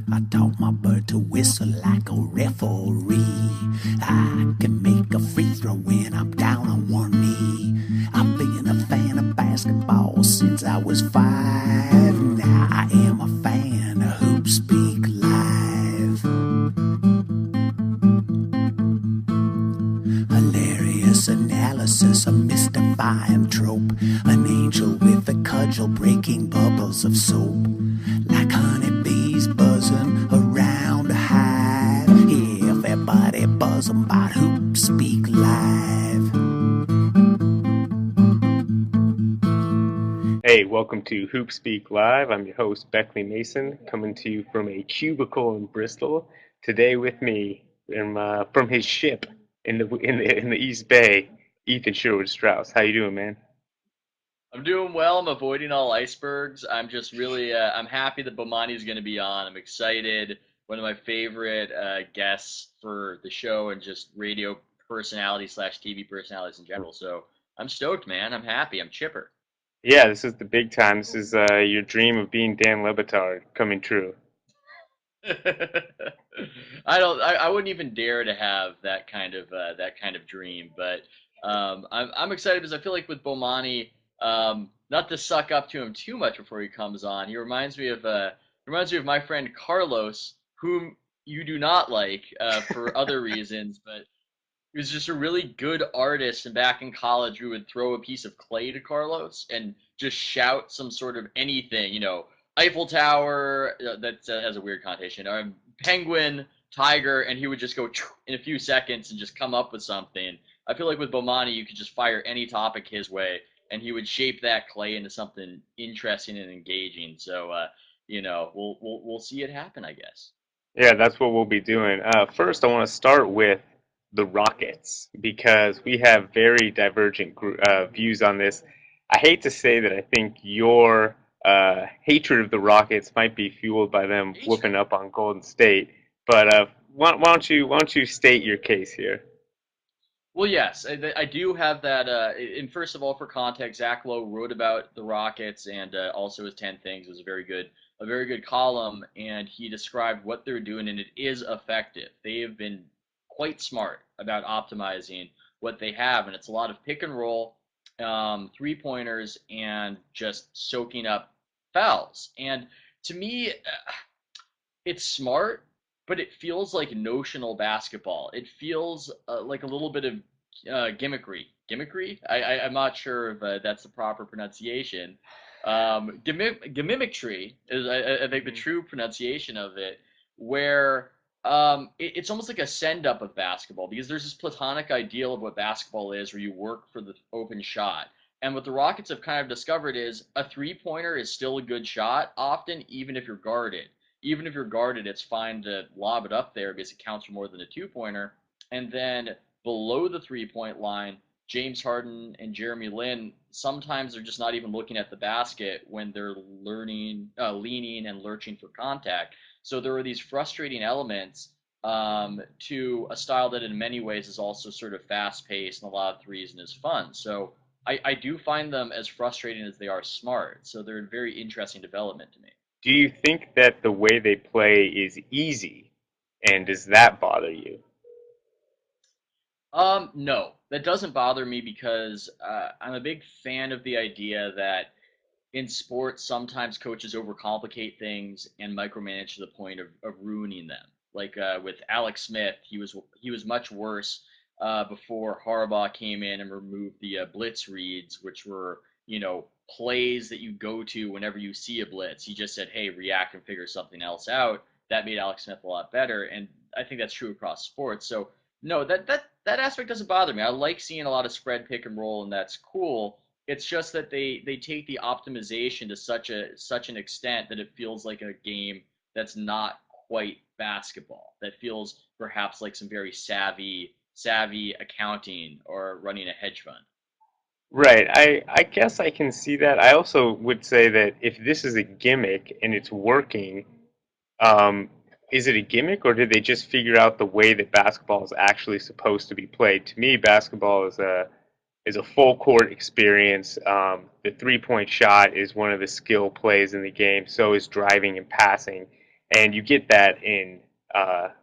I taught my bird to whistle like a referee. I can make a free throw when I'm down on one knee. I've been a fan of basketball since I was 5. Now I am a fan of HoopSpeak Live. Hilarious analysis, a mystifying trope. An angel with a cudgel breaking bubbles of soap. Like honeybees buzzing around a hive. Yeah, everybody buzzing about HoopSpeak Live. Hey, welcome to HoopSpeak Live. I'm your host, Beckley Mason, coming to you from a cubicle in Bristol. Today with me, from his ship in the East Bay, Ethan Sherwood Strauss. How you doing, man? I'm doing well. I'm avoiding all icebergs. I'm just really, I'm happy that Bomani is going to be on. I'm excited. One of my favorite guests for the show and just radio personality slash TV personalities in general. So I'm stoked, man. I'm happy. I'm chipper. Yeah, this is the big time. This is your dream of being Dan Le Batard coming true. I wouldn't even dare to have that kind of dream, but I'm excited because I feel like with Bomani, not to suck up to him too much before he comes on, he reminds me of my friend Carlos, whom you do not like for other reasons, but he was just a really good artist. And back in college, we would throw a piece of clay to Carlos and just shout some sort of anything, Eiffel Tower, that has a weird connotation, penguin, tiger, and he would just go in a few seconds and just come up with something. I feel like with Bomani, you could just fire any topic his way, and he would shape that clay into something interesting and engaging. So, we'll see it happen, I guess. Yeah, that's what we'll be doing. First, I want to start with the Rockets because we have very divergent views on this. I hate to say that I think your hatred of the Rockets might be fueled by them Hatred. whooping up on Golden State, but why don't you state your case here? Well, yes, I do have that. And first of all, for context, Zach Lowe wrote about the Rockets and also his 10 Things. It was a very good column, and he described what they're doing, and it is effective. They have been quite smart about optimizing what they have, and it's a lot of pick and roll, three pointers, and just soaking up fouls. And to me, it's smart, but it feels like notional basketball. It feels like a little bit of gimmickry. Gimmickry? I'm not sure if that's the proper pronunciation. Gimmickry is, I think, the true pronunciation of it, where it's almost like a send up of basketball because there's this platonic ideal of what basketball is where you work for the open shot. And what the Rockets have kind of discovered is a three pointer is still a good shot, often, even if you're guarded. Even if you're guarded, it's fine to lob it up there because it counts for more than a two pointer. And then below the 3 point line, James Harden and Jeremy Lin sometimes they're just not even looking at the basket when they're leaning and lurching for contact. So there are these frustrating elements to a style that in many ways is also sort of fast paced and a lot of threes and is fun. So I do find them as frustrating as they are smart. So they're a very interesting development to me. Do you think that the way they play is easy, and does that bother you? No, that doesn't bother me because I'm a big fan of the idea that in sports, sometimes coaches overcomplicate things and micromanage to the point of ruining them. Like with Alex Smith, he was much worse before Harbaugh came in and removed the blitz reads, which were plays that you go to whenever you see a blitz. He just said, "Hey, react and figure something else out." That made Alex Smith a lot better, and I think that's true across sports. So no, that aspect doesn't bother me. I like seeing a lot of spread pick and roll, and that's cool. It's just that they take the optimization to such an extent that it feels like a game that's not quite basketball. That feels perhaps like some very savvy accounting or running a hedge fund. Right. I guess I can see that. I also would say that if this is a gimmick and it's working, um, is it a gimmick or did they just figure out the way that basketball is actually supposed to be played? To me, basketball is is a full court experience. The 3-point shot is one of the skill plays in the game. So is driving and passing, and you get that in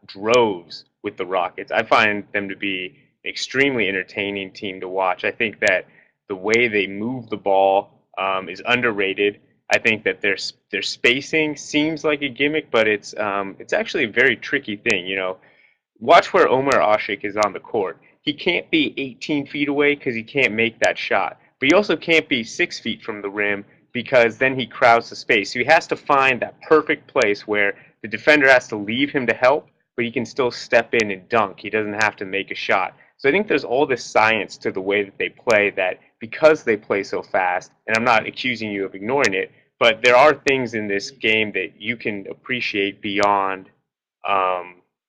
droves with the Rockets. I find them to be an extremely entertaining team to watch. I think that the way they move the ball is underrated. I think that their spacing seems like a gimmick, but it's actually a very tricky thing. Watch where Omar Ashik is on the court. He can't be 18 feet away because he can't make that shot. But he also can't be 6 feet from the rim because then he crowds the space. So he has to find that perfect place where the defender has to leave him to help, but he can still step in and dunk. He doesn't have to make a shot. So I think there's all this science to the way that they play, that because they play so fast, and I'm not accusing you of ignoring it, but there are things in this game that you can appreciate beyond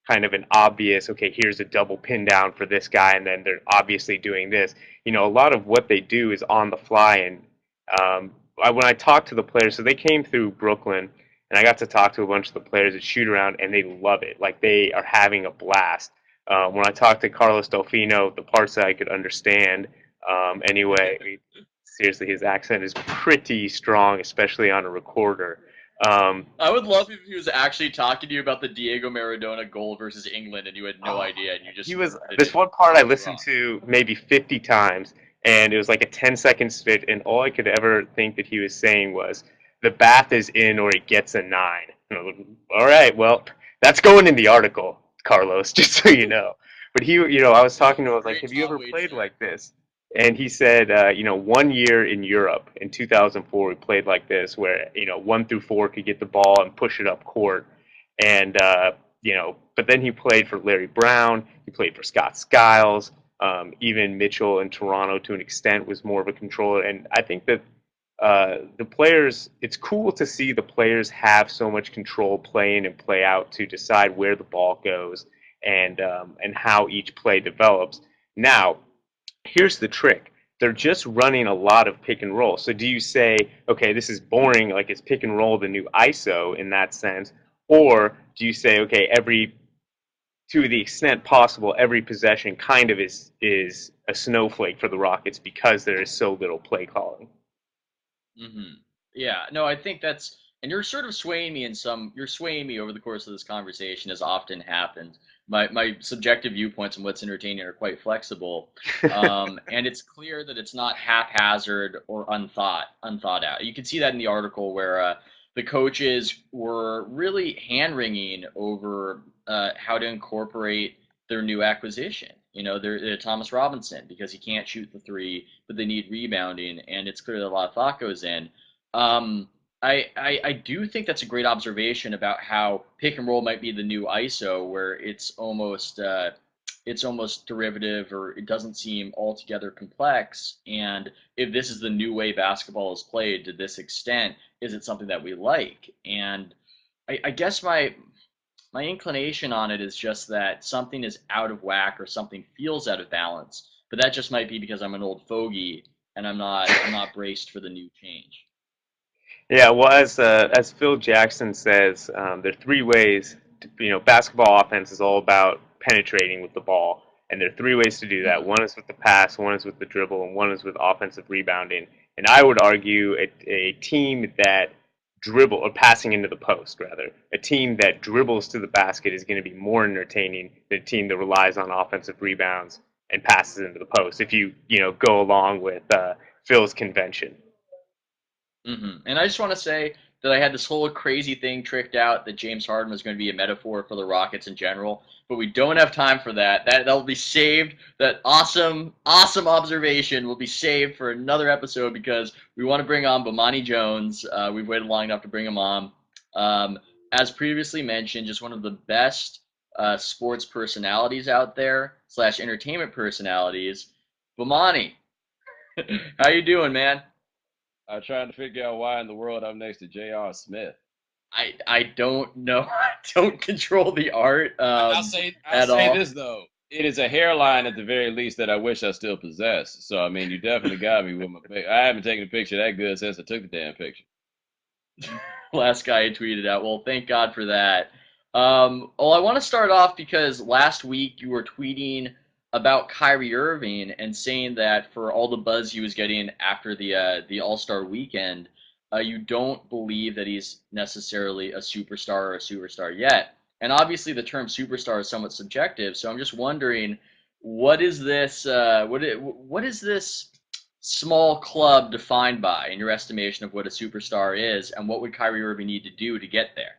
kind of an obvious, okay, here's a double pin down for this guy, and then they're obviously doing this. A lot of what they do is on the fly. And when I talk to the players, so they came through Brooklyn, and I got to talk to a bunch of the players at shoot around, and they love it. Like, they are having a blast. When I talked to Carlos Delfino, the parts that I could understand, anyway, seriously, his accent is pretty strong, especially on a recorder. I would love if he was actually talking to you about the Diego Maradona goal versus England, and you had no idea, and you just. He was this one part I listened to maybe 50 times, and it was like a 10-second spit, and all I could ever think that he was saying was, "The bath is in, or it gets a 9." And I was like, all right, well, that's going in the article, Carlos, just so you know. But I was talking to him. I was like, "Have you ever played like this?" And he said, 1 year in Europe in 2004, we played like this, where 1 through 4 could get the ball and push it up court, and but then he played for Larry Brown, he played for Scott Skiles, even Mitchell in Toronto to an extent was more of a controller, and I think that the players, it's cool to see the players have so much control play in and play out to decide where the ball goes and how each play develops. Now, here's the trick. They're just running a lot of pick and roll. So do you say, okay, this is boring, like is pick and roll the new ISO in that sense? Or do you say, okay, to the extent possible, every possession kind of is a snowflake for the Rockets because there is so little play calling? Yeah, no, I think that's, and you're sort of swaying me you're swaying me over the course of this conversation, as often happens. My subjective viewpoints on what's entertaining are quite flexible, and it's clear that it's not haphazard or unthought out. You can see that in the article where the coaches were really hand-wringing over how to incorporate their new acquisition. They're Thomas Robinson, because he can't shoot the three, but they need rebounding, and it's clear that a lot of thought goes in. I do think that's a great observation about how pick and roll might be the new ISO, where it's almost derivative, or it doesn't seem altogether complex. And if this is the new way basketball is played to this extent, is it something that we like? And I guess my inclination on it is just that something is out of whack or something feels out of balance. But that just might be because I'm an old fogey and I'm not braced for the new change. Yeah, well, as Phil Jackson says, there are three ways. Basketball offense is all about penetrating with the ball, and there are three ways to do that. One is with the pass, one is with the dribble, and one is with offensive rebounding. And I would argue a team that or passing into the post, rather, a team that dribbles to the basket is going to be more entertaining than a team that relies on offensive rebounds and passes into the post. If you go along with Phil's convention. And I just want to say that I had this whole crazy thing tricked out that James Harden was going to be a metaphor for the Rockets in general, but we don't have time for that. That'll be saved. That awesome observation will be saved for another episode, because we want to bring on Bomani Jones. We've waited long enough to bring him on. As previously mentioned, just one of the best sports personalities out there / entertainment personalities. Bomani, how you doing, man? I'm trying to figure out why in the world I'm next to J.R. Smith. I don't know. I don't control the art I'll say this though. It is a hairline at the very least that I wish I still possess. So I mean, you definitely got me with my pic. I haven't taken a picture that good since I took the damn picture. Last guy I tweeted out. Well, thank God for that. I want to start off because last week you were tweeting about Kyrie Irving and saying that for all the buzz he was getting after the All-Star weekend, you don't believe that he's necessarily a superstar or a superstar yet. And obviously, the term superstar is somewhat subjective. So I'm just wondering, what is this? What is this small club defined by, in your estimation of what a superstar is, and what would Kyrie Irving need to do to get there?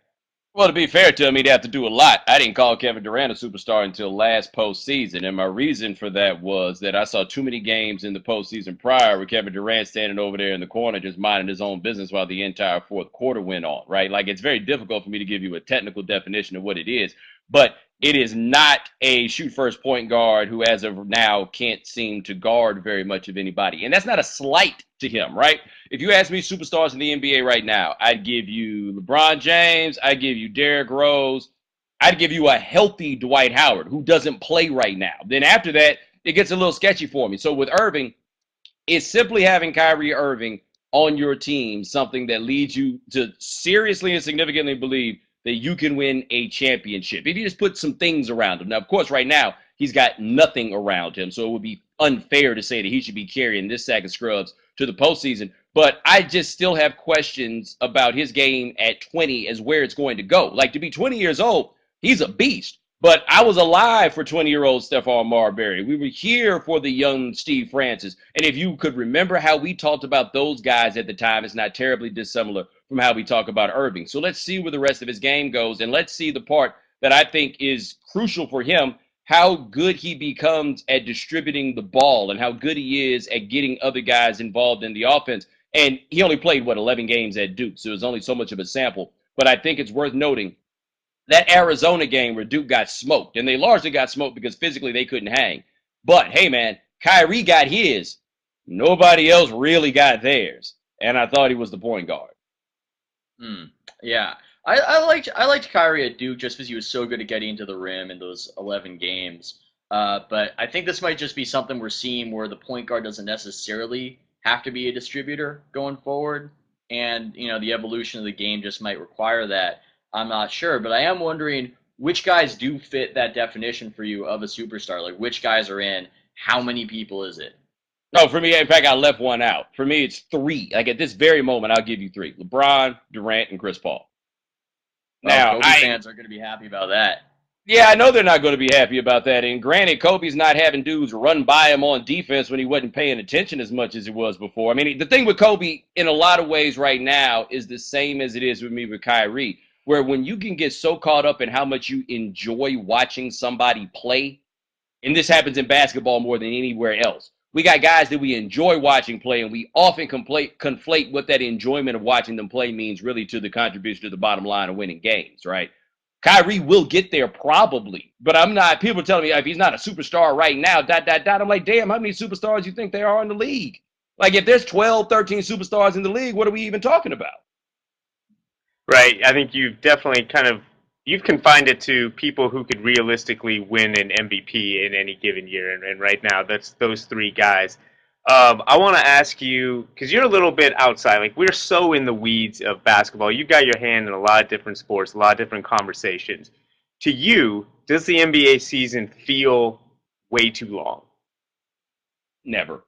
Well, to be fair to him, he'd have to do a lot. I didn't call Kevin Durant a superstar until last postseason, and my reason for that was that I saw too many games in the postseason prior with Kevin Durant standing over there in the corner just minding his own business while the entire fourth quarter went on, right? Like, it's very difficult for me to give you a technical definition of what it is, but it is not a shoot-first point guard who, as of now, can't seem to guard very much of anybody. And that's not a slight to him, right? If you ask me superstars in the NBA right now, I'd give you LeBron James, I'd give you Derrick Rose, I'd give you a healthy Dwight Howard who doesn't play right now. Then after that, it gets a little sketchy for me. So with Irving, it's simply having Kyrie Irving on your team, something that leads you to seriously and significantly believe that you can win a championship. If you just put some things around him. Now, of course, right now, he's got nothing around him, so it would be unfair to say that he should be carrying this sack of scrubs to the postseason. But I just still have questions about his game at 20 as where it's going to go. Like, to be 20 years old, he's a beast. But I was alive for 20-year-old Stephon Marbury. We were here for the young Steve Francis. And if you could remember how we talked about those guys at the time, it's not terribly dissimilar from how we talk about Irving. So let's see where the rest of his game goes. And let's see the part that I think is crucial for him, how good he becomes at distributing the ball and how good he is at getting other guys involved in the offense. And he only played, 11 games at Duke, so it was only so much of a sample. But I think it's worth noting that Arizona game where Duke got smoked, and they largely got smoked because physically they couldn't hang. But, hey, man, Kyrie got his. Nobody else really got theirs. And I thought he was the point guard. Yeah. I liked Kyrie at Duke just because he was so good at getting to the rim in those 11 games. But I think this might just be something we're seeing where the point guard doesn't necessarily have to be a distributor going forward. And, the evolution of the game just might require that. I'm not sure. But I am wondering which guys do fit that definition for you of a superstar. Like, which guys are in? How many people is it? No, for me, in fact, I left one out. For me, it's 3. Like, at this very moment, I'll give you 3. LeBron, Durant, and Chris Paul. Now, Kobe fans are going to be happy about that. Yeah, I know they're not going to be happy about that. And granted, Kobe's not having dudes run by him on defense when he wasn't paying attention as much as he was before. I mean, the thing with Kobe, in a lot of ways right now, is the same as it is with me with Kyrie, where when you can get so caught up in how much you enjoy watching somebody play, and this happens in basketball more than anywhere else. We got guys that we enjoy watching play, and we often conflate what that enjoyment of watching them play means really to the contribution to the bottom line of winning games, right? Kyrie will get there probably, but I'm not. People are telling me if he's not a superstar right now, I'm like, damn, how many superstars do you think there are in the league? Like, if there's 12, 13 superstars in the league, what are we even talking about? Right. I think you've definitely you've confined it to people who could realistically win an MVP in any given year. And right now, that's those 3 guys. I want to ask you, because you're a little bit outside, like we're so in the weeds of basketball. You've got your hand in a lot of different sports, a lot of different conversations. To you, does the NBA season feel way too long? Never.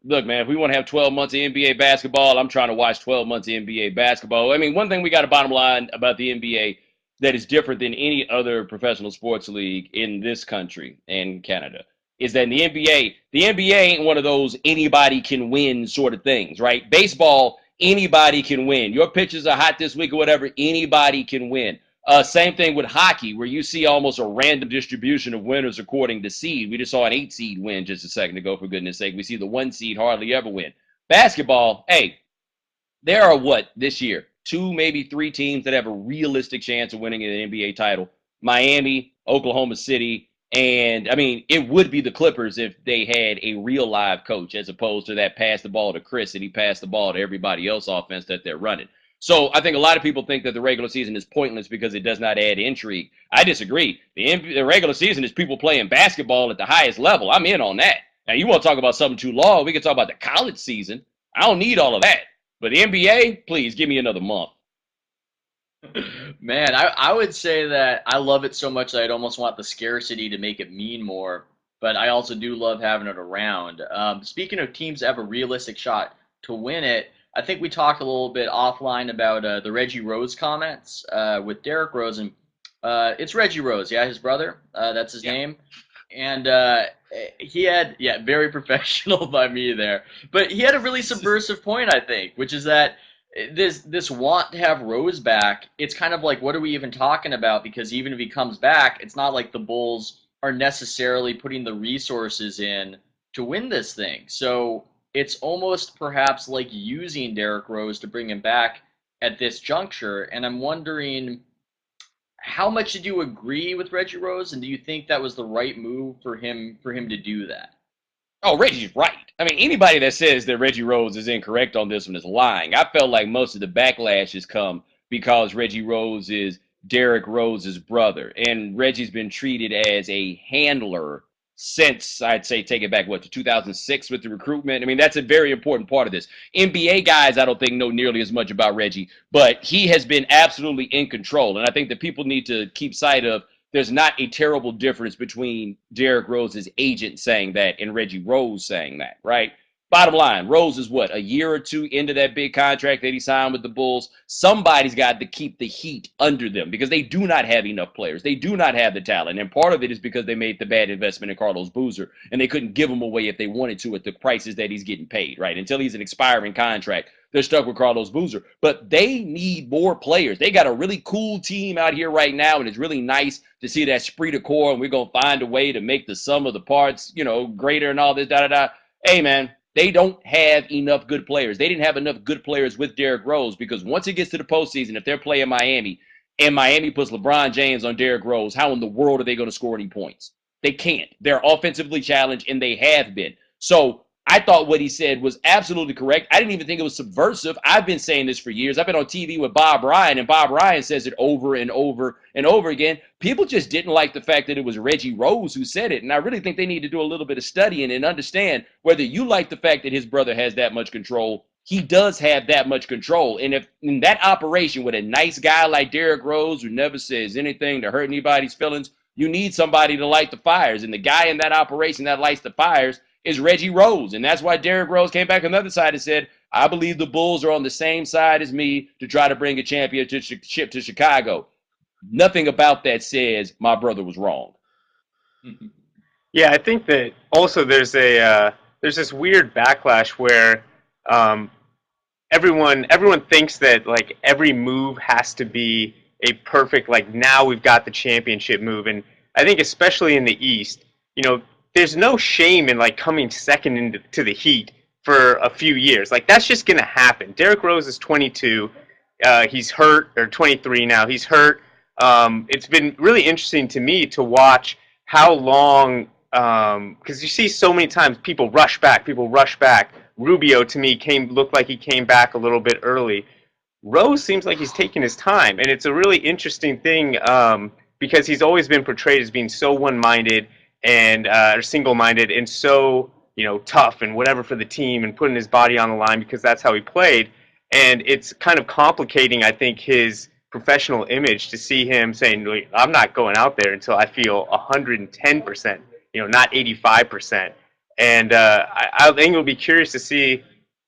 Look, man, if we want to have 12 months of NBA basketball, I'm trying to watch 12 months of NBA basketball. I mean, one thing we got a bottom line about the NBA that is different than any other professional sports league in this country and Canada is that in the NBA ain't one of those anybody can win sort of things, right? Baseball, anybody can win. Your pitchers are hot this week or whatever, anybody can win. Same thing with hockey, where you see almost a random distribution of winners according to seed. We just saw an 8 seed win just a second ago, for goodness sake. We see the 1 seed hardly ever win. Basketball, hey, there are this year? 2, maybe 3 teams that have a realistic chance of winning an NBA title. Miami, Oklahoma City, and, I mean, it would be the Clippers if they had a real live coach as opposed to that pass the ball to Chris and he passed the ball to everybody else offense that they're running. So I think a lot of people think that the regular season is pointless because it does not add intrigue. I disagree. The regular season is people playing basketball at the highest level. I'm in on that. Now, you want to talk about something too long, we can talk about the college season. I don't need all of that. But the NBA, please give me another month. Man, I would say that I love it so much that I'd almost want the scarcity to make it mean more. but I also do love having it around. Speaking of teams that have a realistic shot to win it, I think we talked a little bit offline about the Reggie Rose comments with Derrick Rose, and it's Reggie Rose, yeah, his brother. That's his name. And he had, very professional by me there. But he had a really subversive point, I think, which is that this want to have Rose back, it's kind of like, what are we even talking about? Because even if he comes back, it's not like the Bulls are necessarily putting the resources in to win this thing. So it's almost perhaps like using Derrick Rose to bring him back at this juncture. And I'm wondering, how much did you agree with Reggie Rose, and do you think that was the right move for him to do that? Oh, Reggie's right. I mean, anybody that says that Reggie Rose is incorrect on this one is lying. I felt like most of the backlash has come because Reggie Rose is Derrick Rose's brother, and Reggie's been treated as a handler since, I'd say, take it back, to 2006 with the recruitment. I mean, that's a very important part of this. NBA guys, I don't think, know nearly as much about Reggie, but he has been absolutely in control, and I think that people need to keep sight of there's not a terrible difference between Derrick Rose's agent saying that and Reggie Rose saying that, right? Bottom line, Rose is what, a year or two into that big contract that he signed with the Bulls? Somebody's got to keep the heat under them because they do not have enough players. They do not have the talent. And part of it is because they made the bad investment in Carlos Boozer, and they couldn't give him away if they wanted to at the prices that he's getting paid, right? Until he's an expiring contract, they're stuck with Carlos Boozer. But they need more players. They got a really cool team out here right now, and it's really nice to see that esprit de corps, and we're going to find a way to make the sum of the parts, greater and all this, da-da-da. Hey, man. They don't have enough good players. They didn't have enough good players with Derrick Rose because once it gets to the postseason, if they're playing Miami and Miami puts LeBron James on Derrick Rose, how in the world are they going to score any points? They can't. They're offensively challenged, and they have been. So I thought what he said was absolutely correct. I didn't even think it was subversive. I've been saying this for years. I've been on TV with Bob Ryan, and Bob Ryan says it over and over and over again. People just didn't like the fact that it was Reggie Rose who said it, and I really think they need to do a little bit of studying and understand whether you like the fact that his brother has that much control. He does have that much control, and if in that operation with a nice guy like Derrick Rose who never says anything to hurt anybody's feelings, you need somebody to light the fires, and the guy in that operation that lights the fires is Reggie Rose. And that's why Derrick Rose came back on the other side and said, I believe the Bulls are on the same side as me to try to bring a championship to Chicago. Nothing about that says my brother was wrong. Yeah, I think that also there's this weird backlash where everyone thinks that like every move has to be a perfect, like, now we've got the championship move. And I think especially in the East, there's no shame in like coming second into the Heat for a few years. Like, that's just going to happen. Derrick Rose is 22. He's hurt, or 23 now. He's hurt. It's been really interesting to me to watch how long, because you see so many times people rush back. Rubio, to me, looked like he came back a little bit early. Rose seems like he's taking his time, and it's a really interesting thing because he's always been portrayed as being so one-minded and or single-minded and so tough and whatever for the team and putting his body on the line because that's how he played. And it's kind of complicating, I think, his professional image to see him saying, I'm not going out there until I feel 110%, not 85%. And I think it'll be curious to see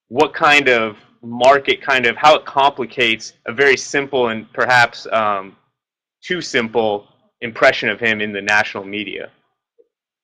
what kind of market, how it complicates a very simple and perhaps too simple impression of him in the national media.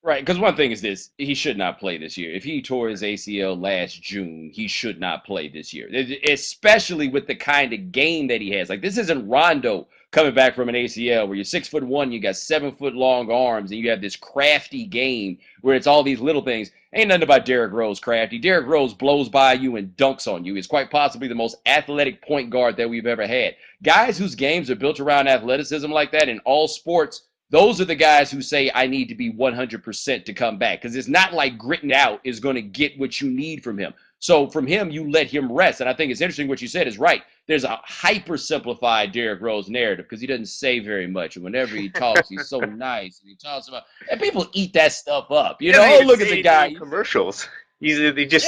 Right, because one thing is this, he should not play this year. If he tore his ACL last June, he should not play this year, especially with the kind of game that he has. Like, this isn't Rondo coming back from an ACL where you're 6'1", you got 7-foot long arms, and you have this crafty game where it's all these little things. Ain't nothing about Derrick Rose crafty. Derrick Rose blows by you and dunks on you. He's quite possibly the most athletic point guard that we've ever had. Guys whose games are built around athleticism like that in all sports, those are the guys who say, I need to be 100% to come back. Because it's not like gritting out is going to get what you need from him. So from him, you let him rest. And I think it's interesting what you said is right. There's a hyper-simplified Derrick Rose narrative because he doesn't say very much. And whenever he talks, he's so nice. And he talks about, and people eat that stuff up. Oh, look at the guy. Commercials. He just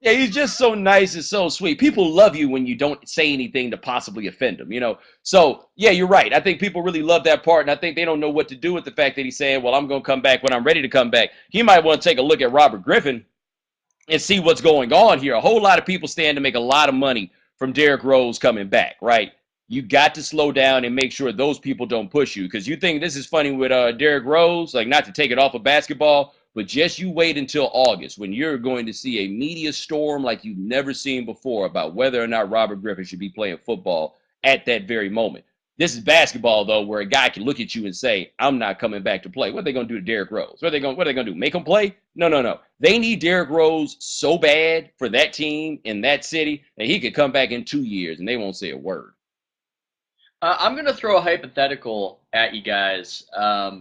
Yeah, he's just so nice and so sweet. People love you when you don't say anything to possibly offend them, So, yeah, you're right. I think people really love that part, and I think they don't know what to do with the fact that he's saying, well, I'm going to come back when I'm ready to come back. He might want to take a look at Robert Griffin and see what's going on here. A whole lot of people stand to make a lot of money from Derrick Rose coming back, right? You got to slow down and make sure those people don't push you, because you think this is funny with Derrick Rose, like not to take it off of basketball, but just you wait until August when you're going to see a media storm like you've never seen before about whether or not Robert Griffin should be playing football at that very moment. This is basketball, though, where a guy can look at you and say, I'm not coming back to play. What are they going to do to Derrick Rose? What are they going to do? Make him play? No. They need Derrick Rose so bad for that team in that city that he could come back in 2 years and they won't say a word. I'm going to throw a hypothetical at you guys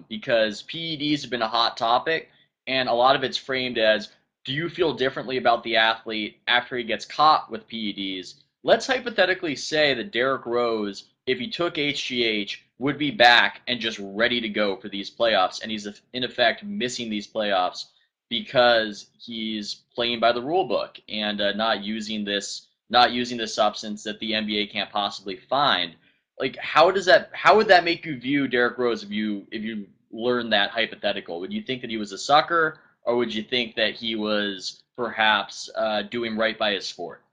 because PEDs have been a hot topic, and a lot of it's framed as, do you feel differently about the athlete after he gets caught with PEDs? Let's hypothetically say that Derrick Rose, if he took HGH, would be back and just ready to go for these playoffs, and he's in effect missing these playoffs because he's playing by the rule book and not using this substance that the NBA can't possibly find. Like, how would that make you view Derrick Rose if you learn that hypothetical? Would you think that he was a sucker, or would you think that he was perhaps doing right by his sport?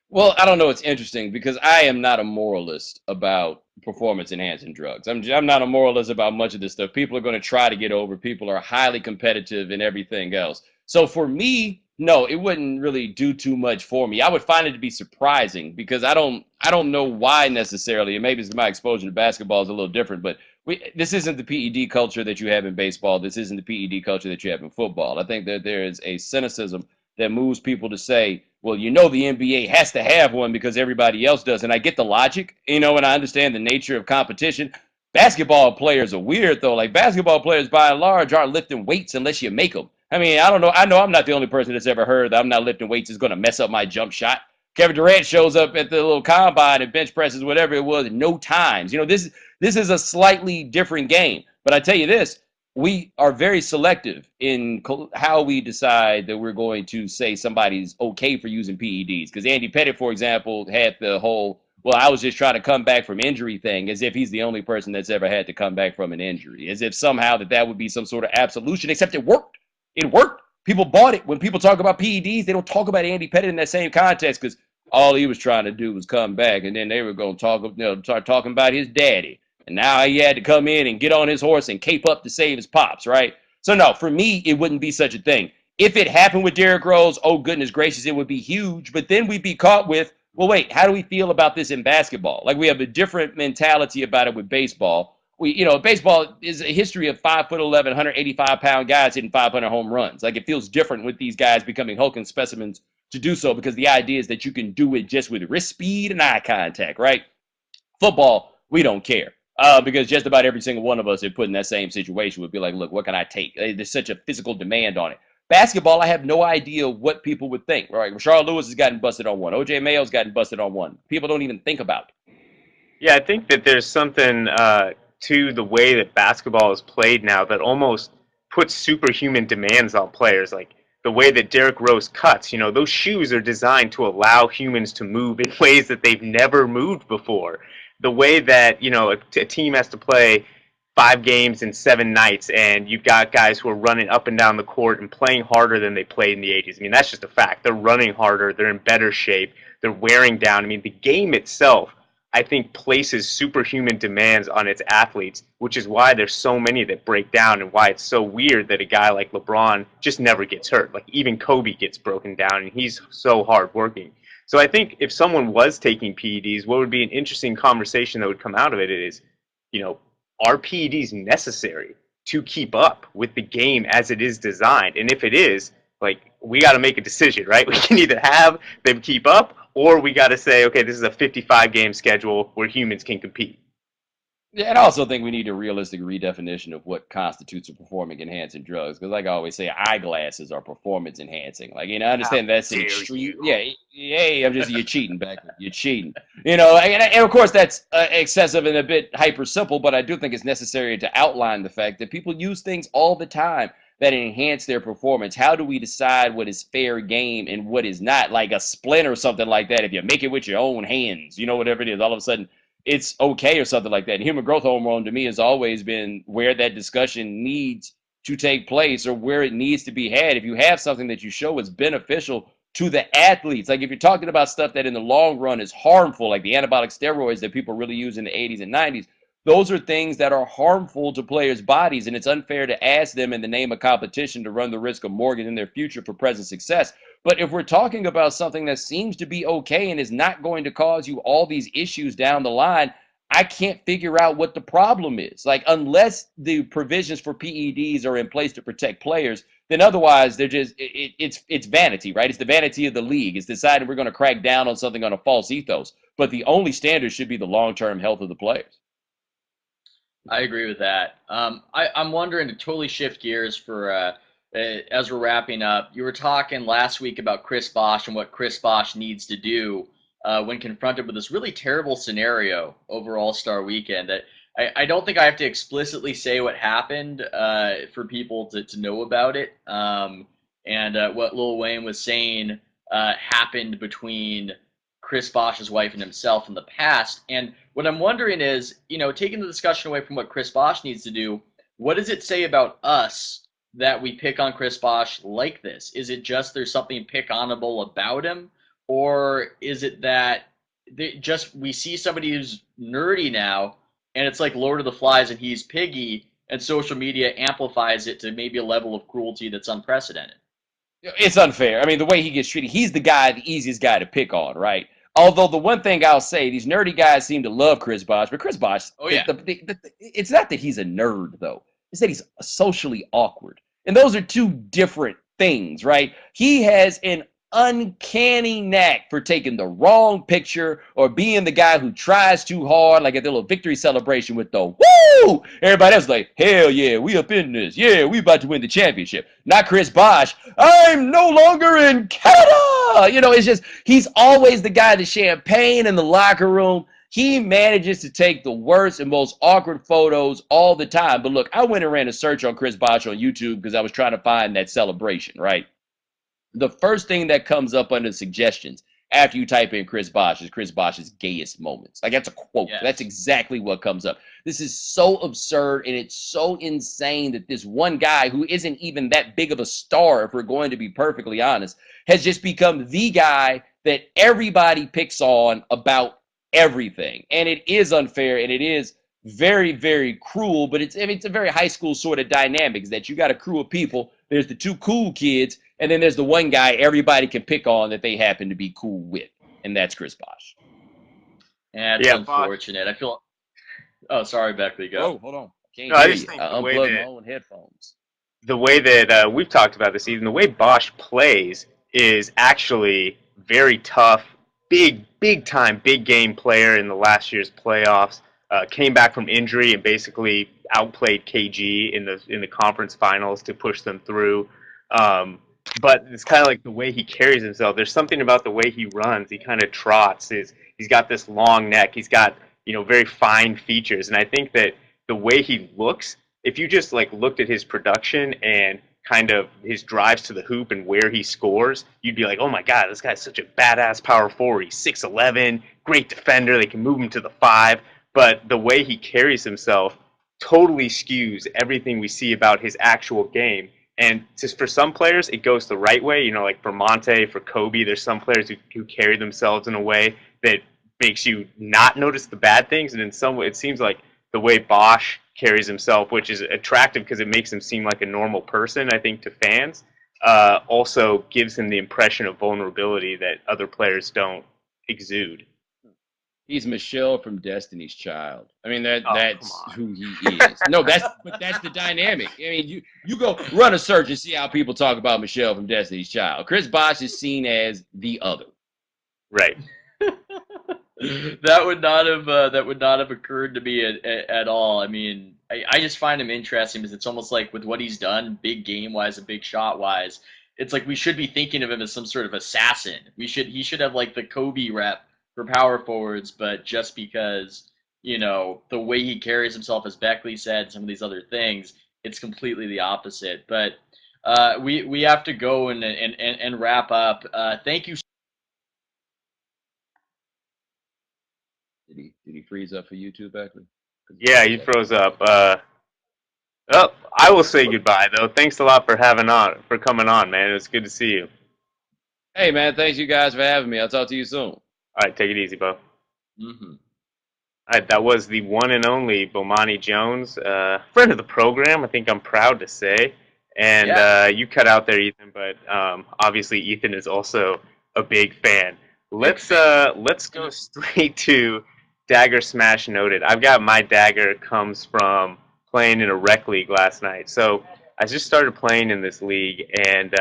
Well, I don't know. It's interesting because I am not a moralist about performance-enhancing drugs. I'm not a moralist about much of this stuff. People are going to try to get over. People are highly competitive and everything else. So for me, no, it wouldn't really do too much for me. I would find it to be surprising because I don't know why necessarily. And maybe it's my exposure to basketball is a little different, but this isn't the PED culture that you have in baseball. This isn't the PED culture that you have in football. I think that there is a cynicism that moves people to say, well, the NBA has to have one because everybody else does. And I get the logic, and I understand the nature of competition. Basketball players are weird, though. Like, basketball players, by and large, aren't lifting weights unless you make them. I mean, I don't know. I know I'm not the only person that's ever heard that I'm not lifting weights is going to mess up my jump shot. Kevin Durant shows up at the little combine and bench presses, whatever it was, no times. This is a slightly different game. But I tell you this, we are very selective in how we decide that we're going to say somebody's okay for using PEDs. Because Andy Pettitte, for example, had the whole, well, I was just trying to come back from injury thing, as if he's the only person that's ever had to come back from an injury, as if somehow that would be some sort of absolution, except it worked. It worked. People bought it. When people talk about PEDs, they don't talk about Andy Pettitte in that same context because all he was trying to do was come back, and then they were going to start talking about his daddy. And now he had to come in and get on his horse and cape up to save his pops, right? So, no, for me, it wouldn't be such a thing. If it happened with Derrick Rose, oh, goodness gracious, it would be huge. But then we'd be caught with, well, wait, how do we feel about this in basketball? Like, we have a different mentality about it with baseball. Baseball is a history of 5'11", 185-pound guys hitting 500 home runs. Like, it feels different with these guys becoming hulking specimens to do so because the idea is that you can do it just with wrist speed and eye contact, right? Football, we don't care. Because just about every single one of us if put in that same situation would be like, look, what can I take? There's such a physical demand on it. Basketball, I have no idea what people would think. Right? Rashard Lewis has gotten busted on one. O.J. Mayo's gotten busted on one. People don't even think about it. Yeah, I think that there's something to the way that basketball is played now that almost puts superhuman demands on players. Like the way that Derrick Rose cuts, those shoes are designed to allow humans to move in ways that they've never moved before. The way that, a team has to play 5 games in 7 nights, and you've got guys who are running up and down the court and playing harder than they played in the 80s. I mean, that's just a fact. They're running harder. They're in better shape. They're wearing down. I mean, the game itself, I think, places superhuman demands on its athletes, which is why there's so many that break down and why it's so weird that a guy like LeBron just never gets hurt. Like, even Kobe gets broken down, and he's so hardworking. So I think if someone was taking PEDs, what would be an interesting conversation that would come out of it is, are PEDs necessary to keep up with the game as it is designed? And if it is, like, we got to make a decision, right? We can either have them keep up, or we got to say, okay, this is a 55-game schedule where humans can compete. Yeah, and I also think we need a realistic redefinition of what constitutes a performance-enhancing drugs. Because, like I always say, eyeglasses are performance-enhancing. Like, I understand that's an extreme. Yeah, you're cheating, Beckley. You're cheating. And of course that's excessive and a bit hyper simple. But I do think it's necessary to outline the fact that people use things all the time that enhance their performance. How do we decide what is fair game and what is not? Like a splint or something like that, if you make it with your own hands, whatever it is, all of a sudden it's okay or something like that. And human growth hormone to me has always been where that discussion needs to take place or where it needs to be had. If you have something that you show is beneficial to the athletes, like if you're talking about stuff that in the long run is harmful, like the anabolic steroids that people really use in the 80s and 90s, those are things that are harmful to players' bodies, and it's unfair to ask them in the name of competition to run the risk of mortgaging their future for present success. But if we're talking about something that seems to be okay and is not going to cause you all these issues down the line, I can't figure out what the problem is. Like, unless the provisions for PEDs are in place to protect players, then otherwise they're just it's vanity, right? It's the vanity of the league. It's deciding we're going to crack down on something on a false ethos. But the only standard should be the long-term health of the players. I agree with that. I'm wondering to totally shift gears for as we're wrapping up. You were talking last week about Chris Bosh and what Chris Bosh needs to do when confronted with this really terrible scenario over All-Star Weekend. That I don't think I have to explicitly say what happened for people to know about it. And what Lil Wayne was saying happened between Chris Bosh's wife and himself in the past. And what I'm wondering is, taking the discussion away from what Chris Bosh needs to do, what does it say about us that we pick on Chris Bosh like this? Is it just there's something pick-onable about him? Or is it that we see somebody who's nerdy now, and it's like Lord of the Flies and he's Piggy, and social media amplifies it to maybe a level of cruelty that's unprecedented? It's unfair. I mean, the way he gets treated, he's the easiest guy to pick on, right? Although the one thing I'll say, these nerdy guys seem to love Chris Bosh, but Chris Bosh, it's not that he's a nerd, though. It's that he's socially awkward. And those are two different things, right? He has an uncanny knack for taking the wrong picture or being the guy who tries too hard, like at the little victory celebration with the woo! Everybody else like, hell yeah, we up in this. Yeah, we about to win the championship. Not Chris Bosh. I'm no longer in Canada. It's just, he's always the guy, the champagne in the locker room. He manages to take the worst and most awkward photos all the time. But look, I went and ran a search on Chris Bosh on YouTube because I was trying to find that celebration, right? The first thing that comes up under suggestions after you type in Chris Bosh is Chris Bosh's gayest moments. Like, that's a quote. Yes. That's exactly what comes up. This is so absurd, and it's so insane that this one guy who isn't even that big of a star, if we're going to be perfectly honest, has just become the guy that everybody picks on about everything. And it is unfair, and it is very, very cruel, but it's a very high school sort of dynamics that you got a crew of people. There's the two cool kids, and then there's the one guy everybody can pick on that they happen to be cool with, and that's Chris Bosh. Yeah, it's unfortunate. I feel. Oh, sorry, Beckley. Go. Oh, hold on. I just think I unplugged my own headphones. The way that we've talked about this season, the way Bosh plays is actually very tough. Big time, big game player in the last year's playoffs. Came back from injury and basically outplayed KG in the conference finals to push them through. But it's kind of like the way he carries himself. There's something about the way he runs. He kind of trots. He's got this long neck. He's got very fine features. And I think that the way he looks, if you just looked at his production and kind of his drives to the hoop and where he scores, you'd be like, oh my God, this guy's such a badass power forward. He's 6'11", great defender. They can move him to the 5. But the way he carries himself totally skews everything we see about his actual game. And just for some players, it goes the right way. Like for Monte, for Kobe, there's some players who carry themselves in a way that makes you not notice the bad things. And in some way, it seems like the way Bosh carries himself, which is attractive because it makes him seem like a normal person, I think, to fans, also gives him the impression of vulnerability that other players don't exude. He's Michelle from Destiny's Child. I mean, that's who he is. No, that's the dynamic. I mean, you go run a search and see how people talk about Michelle from Destiny's Child. Chris Bosh is seen as the other. Right. That would not have occurred to me at all. I mean, I just find him interesting because it's almost like with what he's done, big game wise and big shot wise, it's like we should be thinking of him as some sort of assassin. He should have like the Kobe rep for power forwards, but just because, the way he carries himself, as Beckley said, some of these other things, it's completely the opposite. But we have to go and wrap up. Thank you. Did he freeze up for you too, Beckley? Yeah, he froze up. Oh, I will say goodbye though. Thanks a lot for coming on, man. It was good to see you. Hey, man, thanks you guys for having me. I'll talk to you soon. All right, take it easy, Bo. Mm-hmm. All right, that was the one and only Bomani Jones, friend of the program. I think I'm proud to say. And you cut out there, Ethan, but obviously Ethan is also a big fan. Let's go straight to Dagger Smash Noted. I've got my dagger comes from playing in a rec league last night. So I just started playing in this league, and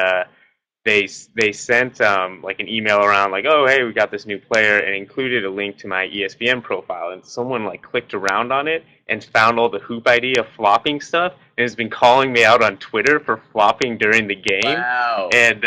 they sent like an email around like, oh hey, we got this new player, and included a link to my ESPN profile, and someone like clicked around on it and found all the hoop idea flopping stuff, and has been calling me out on Twitter for flopping during the game. Wow. And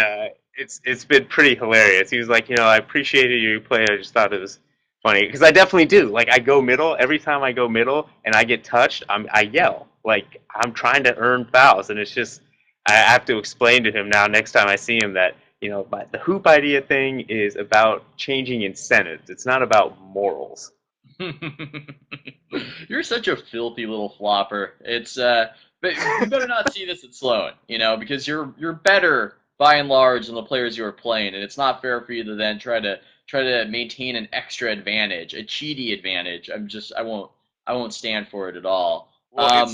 it's been pretty hilarious. He was like, I appreciated your play. I just thought it was funny because I definitely do. Like I go middle every time I go middle and I get touched. I yell like I'm trying to earn fouls, and it's just. I have to explain to him now next time I see him that, but the hoop idea thing is about changing incentives. It's not about morals. You're such a filthy little flopper. It's but you better not see this at Sloan, because you're better by and large than the players you are playing, and it's not fair for you to then try to maintain an extra advantage, a cheaty advantage. I won't stand for it at all. Well,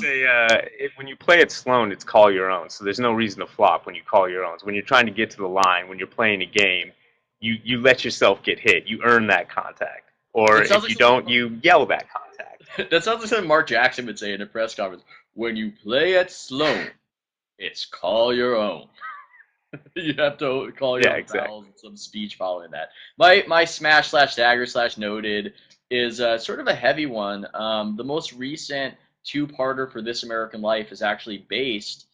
when you play at Sloan, it's call your own. So there's no reason to flop when you call your own. When you're trying to get to the line, when you're playing a game, you let yourself get hit. You earn that contact. Or if you don't, you yell that contact. That sounds like something Mark Jackson would say in a press conference. When you play at Sloan, it's call your own. You have to call your own fouls and some speech following that. My smash/dagger/noted is sort of a heavy one. The most recent two-parter for This American Life is actually based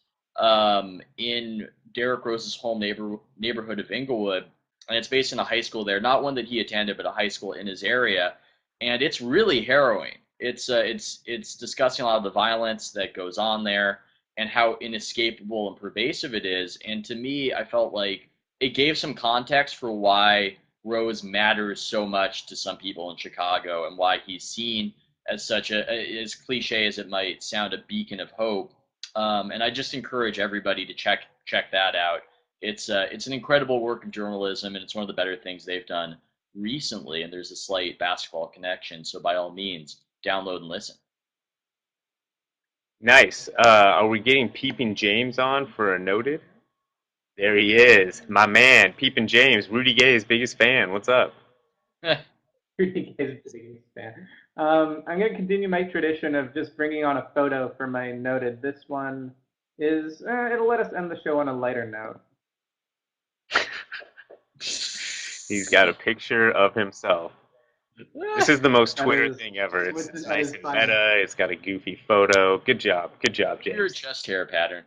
in Derrick Rose's home neighborhood of Inglewood, and it's based in a high school there, not one that he attended, but a high school in his area, and it's really harrowing. It's discussing a lot of the violence that goes on there and how inescapable and pervasive it is, and to me, I felt like it gave some context for why Rose matters so much to some people in Chicago and why he's seen as such as cliche as it might sound, a beacon of hope. And I just encourage everybody to check that out. It's an incredible work of journalism, and it's one of the better things they've done recently. And there's a slight basketball connection, so by all means, download and listen. Nice. Are we getting Peepin' James on for a noted? There he is, my man, Peepin' James, Rudy Gay's biggest fan. What's up? Rudy Gay's biggest fan. I'm going to continue my tradition of just bringing on a photo for my noted. This one is, it'll let us end the show on a lighter note. He's got a picture of himself. This is the most Twitter thing ever. It's nice and meta. It's got a goofy photo. Good job, James. Your chest hair pattern.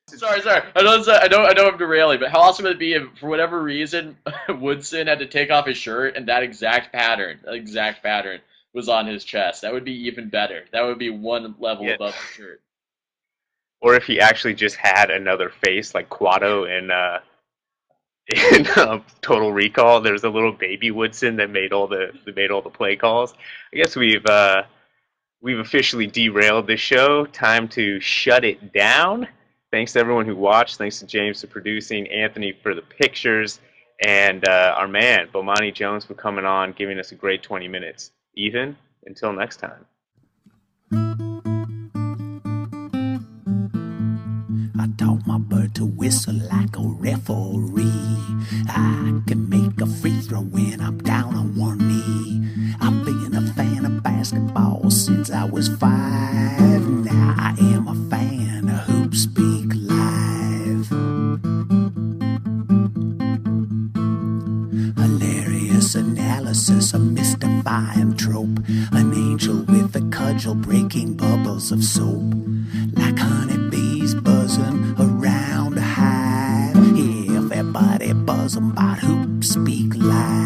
Sorry. I know I'm derailing, but how awesome would it be if, for whatever reason, Woodson had to take off his shirt and that exact pattern was on his chest? That would be even better. That would be one level above the shirt. Or if he actually just had another face, like Quado in Total Recall. There's a little baby Woodson that made all the play calls. I guess we've officially derailed this show. Time to shut it down. Thanks to everyone who watched. Thanks to James for producing, Anthony for the pictures, and our man, Bomani Jones, for coming on, giving us a great 20 minutes. Ethan, until next time. I taught my bird to whistle like a referee. I can make a free throw when I'm down on one knee. I've been a fan of basketball since I was 5. Now I am a fan of HoopSpeak Live. Hilarious analysis, a mystifying trope. An angel with a cudgel breaking bubbles of soap. Like honeybees buzzing around a hive. Yeah, everybody buzzing about HoopSpeak Live.